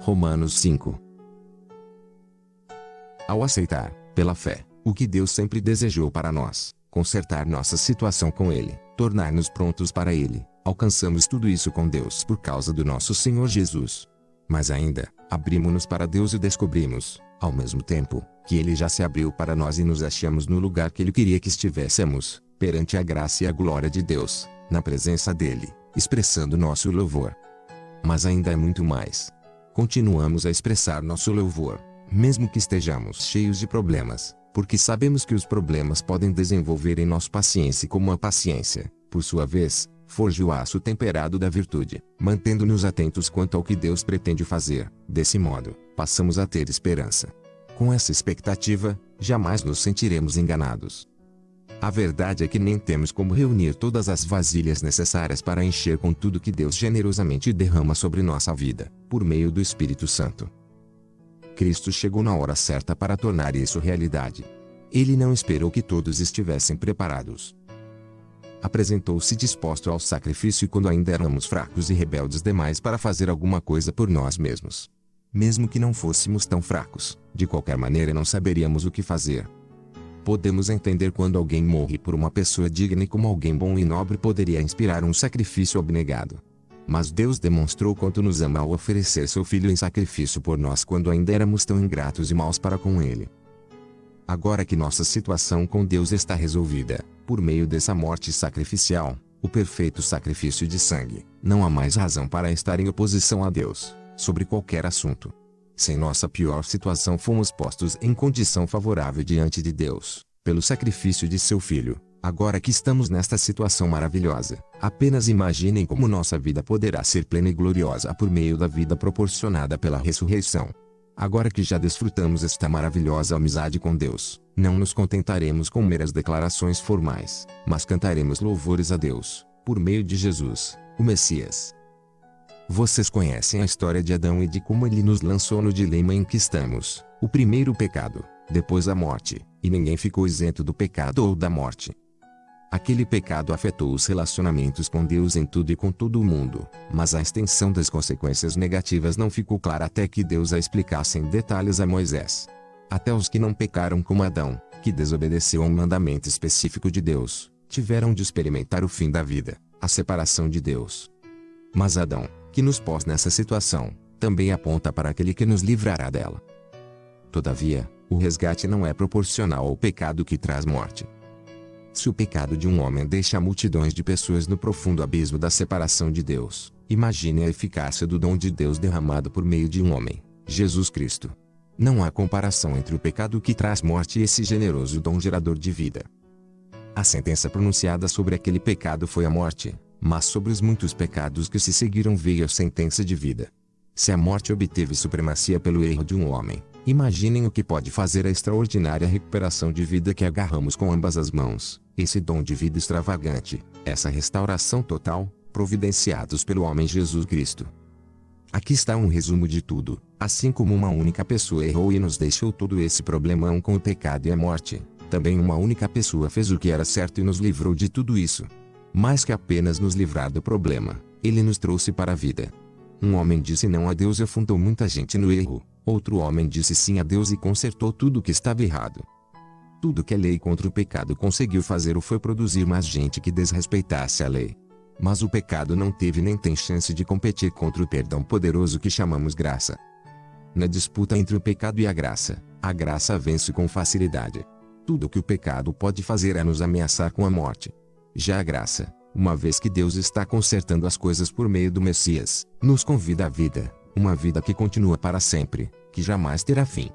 Romanos 5. Ao aceitar, pela fé, o que Deus sempre desejou para nós, consertar nossa situação com Ele, tornar-nos prontos para Ele, alcançamos tudo isso com Deus por causa do nosso Senhor Jesus. Mas ainda, abrimos-nos para Deus e descobrimos, ao mesmo tempo, que Ele já se abriu para nós e nos achamos no lugar que Ele queria que estivéssemos, perante a graça e a glória de Deus, na presença dEle, expressando nosso louvor. Mas ainda é muito mais. Continuamos a expressar nosso louvor, mesmo que estejamos cheios de problemas, porque sabemos que os problemas podem desenvolver em nós paciência, como a paciência, por sua vez, forja o aço temperado da virtude, mantendo-nos atentos quanto ao que Deus pretende fazer. Desse modo, passamos a ter esperança. Com essa expectativa, jamais nos sentiremos enganados. A verdade é que nem temos como reunir todas as vasilhas necessárias para encher com tudo que Deus generosamente derrama sobre nossa vida, por meio do Espírito Santo. Cristo chegou na hora certa para tornar isso realidade. Ele não esperou que todos estivessem preparados. Apresentou-se disposto ao sacrifício quando ainda éramos fracos e rebeldes demais para fazer alguma coisa por nós mesmos. Mesmo que não fôssemos tão fracos, de qualquer maneira não saberíamos o que fazer. Podemos entender quando alguém morre por uma pessoa digna e como alguém bom e nobre poderia inspirar um sacrifício abnegado. Mas Deus demonstrou quanto nos ama ao oferecer seu Filho em sacrifício por nós quando ainda éramos tão ingratos e maus para com Ele. Agora que nossa situação com Deus está resolvida, por meio dessa morte sacrificial, o perfeito sacrifício de sangue, não há mais razão para estar em oposição a Deus, sobre qualquer assunto. Sem nossa pior situação fomos postos em condição favorável diante de Deus, pelo sacrifício de seu Filho. Agora que estamos nesta situação maravilhosa, apenas imaginem como nossa vida poderá ser plena e gloriosa por meio da vida proporcionada pela ressurreição. Agora que já desfrutamos esta maravilhosa amizade com Deus, não nos contentaremos com meras declarações formais, mas cantaremos louvores a Deus, por meio de Jesus, o Messias. Vocês conhecem a história de Adão e de como ele nos lançou no dilema em que estamos, o primeiro pecado, depois a morte, e ninguém ficou isento do pecado ou da morte. Aquele pecado afetou os relacionamentos com Deus em tudo e com todo o mundo, mas a extensão das consequências negativas não ficou clara até que Deus a explicasse em detalhes a Moisés. Até os que não pecaram como Adão, que desobedeceu a um mandamento específico de Deus, tiveram de experimentar o fim da vida, a separação de Deus. Mas Adão, que nos pôs nessa situação, também aponta para aquele que nos livrará dela. Todavia, o resgate não é proporcional ao pecado que traz morte. Se o pecado de um homem deixa multidões de pessoas no profundo abismo da separação de Deus, imagine a eficácia do dom de Deus derramado por meio de um homem, Jesus Cristo. Não há comparação entre o pecado que traz morte e esse generoso dom gerador de vida. A sentença pronunciada sobre aquele pecado foi a morte, mas sobre os muitos pecados que se seguiram veio a sentença de vida. Se a morte obteve supremacia pelo erro de um homem, imaginem o que pode fazer a extraordinária recuperação de vida que agarramos com ambas as mãos, esse dom de vida extravagante, essa restauração total, providenciados pelo homem Jesus Cristo. Aqui está um resumo de tudo. Assim como uma única pessoa errou e nos deixou todo esse problemão com o pecado e a morte, também uma única pessoa fez o que era certo e nos livrou de tudo isso. Mais que apenas nos livrar do problema, ele nos trouxe para a vida. Um homem disse não a Deus e afundou muita gente no erro. Outro homem disse sim a Deus e consertou tudo o que estava errado. Tudo que a lei contra o pecado conseguiu fazer foi produzir mais gente que desrespeitasse a lei. Mas o pecado não teve nem tem chance de competir contra o perdão poderoso que chamamos graça. Na disputa entre o pecado e a graça vence com facilidade. Tudo o que o pecado pode fazer é nos ameaçar com a morte. Já a graça, uma vez que Deus está consertando as coisas por meio do Messias, nos convida à vida, uma vida que continua para sempre, que jamais terá fim.